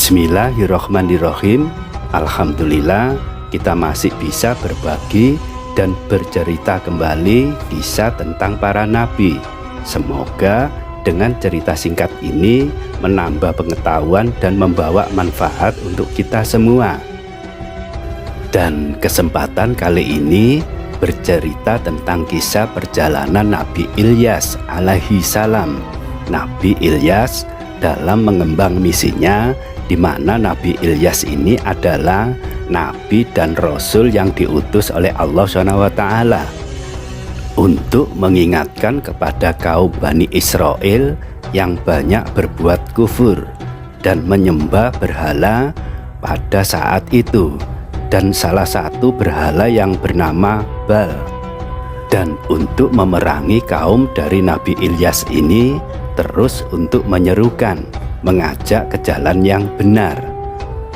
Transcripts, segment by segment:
Bismillahirrahmanirrahim. Alhamdulillah kita masih bisa berbagi dan bercerita kembali kisah tentang para nabi. Semoga dengan cerita singkat ini menambah pengetahuan dan membawa manfaat untuk kita semua. Dan kesempatan kali ini bercerita tentang kisah perjalanan Nabi Ilyas alaihi salam. Nabi Ilyas dalam mengemban misinya, di mana Nabi Ilyas ini adalah nabi dan rasul yang diutus oleh Allah SWT untuk mengingatkan kepada kaum Bani Israel yang banyak berbuat kufur dan menyembah berhala pada saat itu, dan salah satu berhala yang bernama Baal. Dan untuk memerangi kaum dari Nabi Ilyas ini, terus untuk menyerukan, mengajak ke jalan yang benar.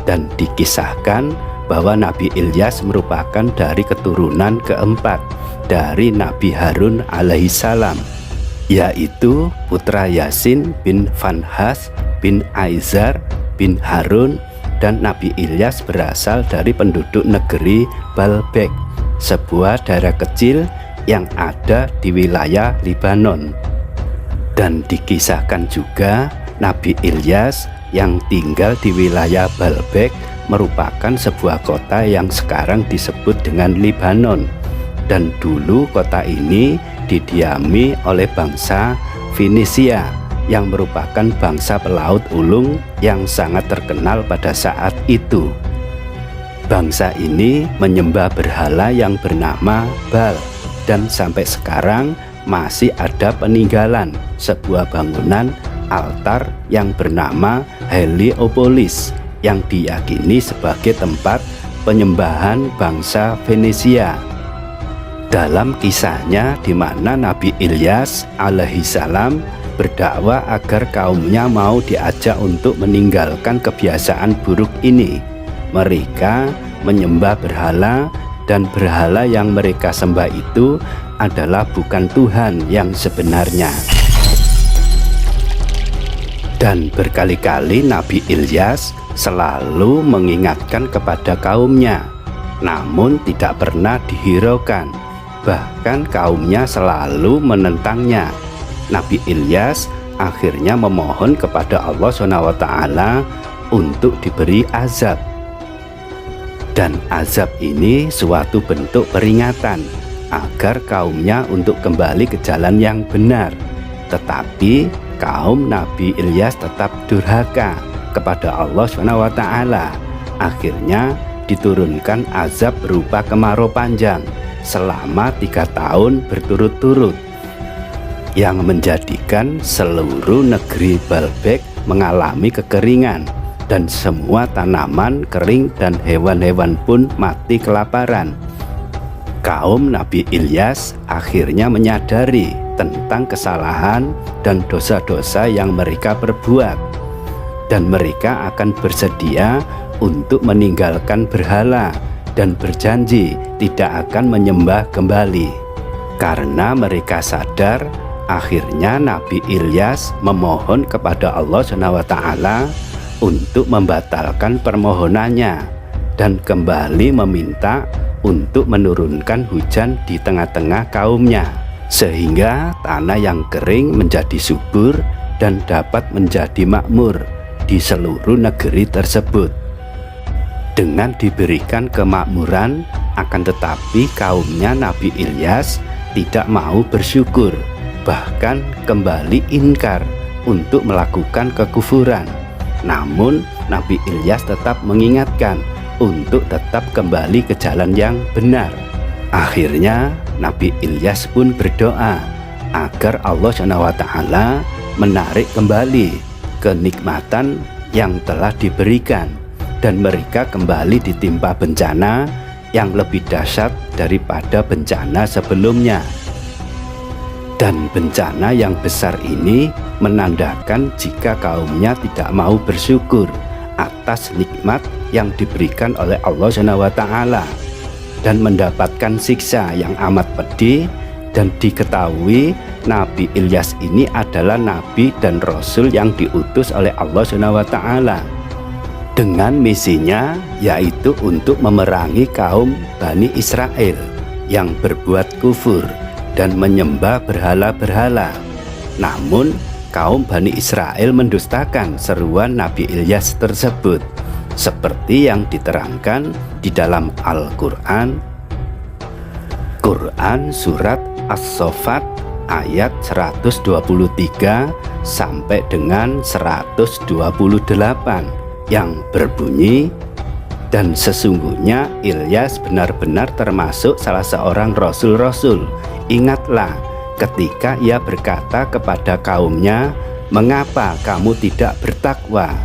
Dan dikisahkan bahwa Nabi Ilyas merupakan dari keturunan keempat dari Nabi Harun alaihissalam, yaitu putra Yasin bin Fanhas bin Aizar bin Harun. Dan Nabi Ilyas berasal dari penduduk negeri Baalbek, sebuah daerah kecil yang ada di wilayah Libanon. Dan dikisahkan juga Nabi Ilyas yang tinggal di wilayah Baalbek merupakan sebuah kota yang sekarang disebut dengan Libanon. Dan dulu kota ini didiami oleh bangsa Finisia yang merupakan bangsa pelaut ulung yang sangat terkenal pada saat itu. Bangsa ini menyembah berhala yang bernama Baal, dan sampai sekarang masih ada peninggalan sebuah bangunan altar yang bernama Heliopolis yang diyakini sebagai tempat penyembahan bangsa Venesia. Dalam kisahnya di mana Nabi Ilyas alaihissalam berdakwah agar kaumnya mau diajak untuk meninggalkan kebiasaan buruk ini. Mereka menyembah berhala, dan berhala yang mereka sembah itu adalah bukan Tuhan yang sebenarnya. Dan berkali-kali Nabi Ilyas selalu mengingatkan kepada kaumnya, namun tidak pernah dihiraukan. Bahkan kaumnya selalu menentangnya. Nabi Ilyas akhirnya memohon kepada Allah SWT untuk diberi azab. Dan azab ini suatu bentuk peringatan agar kaumnya untuk kembali ke jalan yang benar. Tetapi kaum Nabi Ilyas tetap durhaka kepada Allah SWT. Akhirnya diturunkan azab berupa kemarau panjang selama 3 tahun berturut-turut, yang menjadikan seluruh negeri Baalbek mengalami kekeringan, dan semua tanaman kering dan hewan-hewan pun mati kelaparan. Kaum Nabi Ilyas akhirnya menyadari tentang kesalahan dan dosa-dosa yang mereka perbuat, dan mereka akan bersedia untuk meninggalkan berhala dan berjanji tidak akan menyembah kembali. Karena mereka sadar, akhirnya Nabi Ilyas memohon kepada Allah SWT untuk membatalkan permohonannya dan kembali meminta untuk menurunkan hujan di tengah-tengah kaumnya, sehingga tanah yang kering menjadi subur dan dapat menjadi makmur di seluruh negeri tersebut. Dengan diberikan kemakmuran, akan tetapi kaumnya Nabi Ilyas tidak mau bersyukur, bahkan kembali ingkar untuk melakukan kekufuran. Namun Nabi Ilyas tetap mengingatkan untuk tetap kembali ke jalan yang benar. Akhirnya Nabi Ilyas pun berdoa agar Allah SWT menarik kembali kenikmatan yang telah diberikan, dan mereka kembali ditimpa bencana yang lebih dahsyat daripada bencana sebelumnya. Dan bencana yang besar ini menandakan jika kaumnya tidak mau bersyukur atas nikmat yang diberikan oleh Allah SWT, dan mendapatkan siksa yang amat pedih. Dan diketahui Nabi Ilyas ini adalah nabi dan rasul yang diutus oleh Allah SWT. dengan misinya yaitu untuk memerangi kaum Bani Israel yang berbuat kufur dan menyembah berhala-berhala. Namun kaum Bani Israel mendustakan seruan Nabi Ilyas tersebut, seperti yang diterangkan di dalam Al-Quran. Quran Surat As-Saffat ayat 123 sampai dengan 128 yang berbunyi, dan sesungguhnya Ilyas benar-benar termasuk salah seorang rasul-rasul. Ingatlah ketika ia berkata kepada kaumnya, mengapa kamu tidak bertakwa?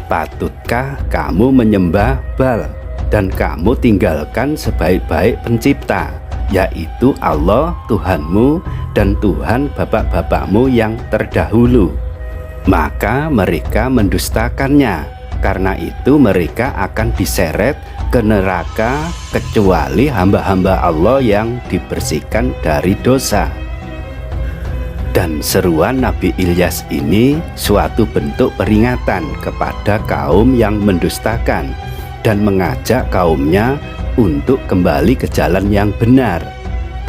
Patutkah kamu menyembah Bal dan kamu tinggalkan sebaik-baik pencipta, yaitu Allah Tuhanmu dan Tuhan bapak-bapakmu yang terdahulu? Maka mereka mendustakannya. Karena itu mereka akan diseret ke neraka kecuali hamba-hamba Allah yang dibersihkan dari dosa. Dan seruan Nabi Ilyas ini suatu bentuk peringatan kepada kaum yang mendustakan dan mengajak kaumnya untuk kembali ke jalan yang benar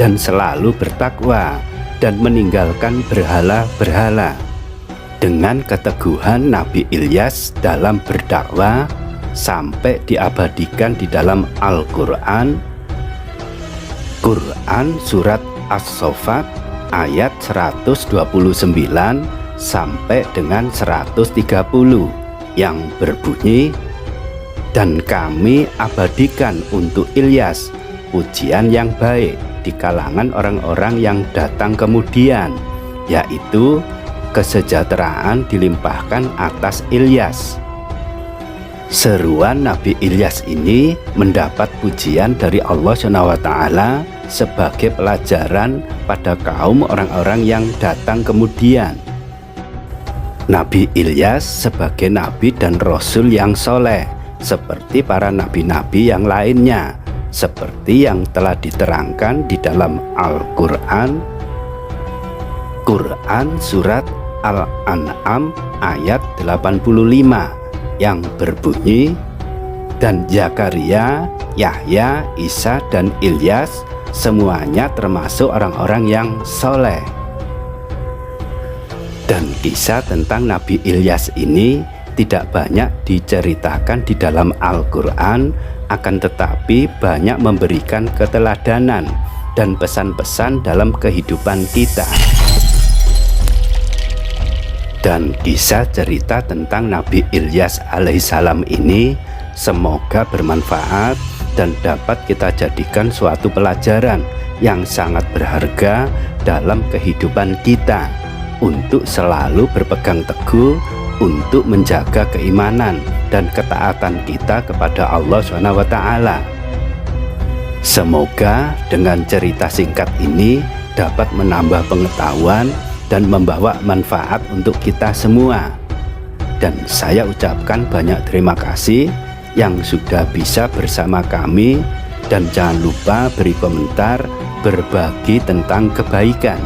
dan selalu bertakwa dan meninggalkan berhala-berhala. Dengan keteguhan Nabi Ilyas dalam berdakwah sampai diabadikan di dalam Al-Quran. Quran Surat As-Saffat ayat 129 sampai dengan 130 yang berbunyi, dan kami abadikan untuk Ilyas pujian yang baik di kalangan orang-orang yang datang kemudian, yaitu kesejahteraan dilimpahkan atas Ilyas. Seruan Nabi Ilyas ini mendapat pujian dari Allah SWT sebagai pelajaran pada kaum orang-orang yang datang kemudian. Nabi Ilyas sebagai nabi dan rasul yang soleh, seperti para nabi-nabi yang lainnya, seperti yang telah diterangkan di dalam Al-Quran. Quran Surat Al-An'am ayat 85 yang berbunyi, dan Zakaria, Yahya, Isa, dan Ilyas semuanya termasuk orang-orang yang soleh. Dan kisah tentang Nabi Ilyas ini tidak banyak diceritakan di dalam Al-Quran, akan tetapi banyak memberikan keteladanan dan pesan-pesan dalam kehidupan kita. Dan kisah cerita tentang Nabi Ilyas alaihissalam ini semoga bermanfaat dan dapat kita jadikan suatu pelajaran yang sangat berharga dalam kehidupan kita, untuk selalu berpegang teguh untuk menjaga keimanan dan ketaatan kita kepada Allah SWT. Semoga dengan cerita singkat ini dapat menambah pengetahuan dan membawa manfaat untuk kita semua. Dan saya ucapkan banyak terima kasih yang sudah bisa bersama kami, dan jangan lupa beri komentar, berbagi tentang kebaikan.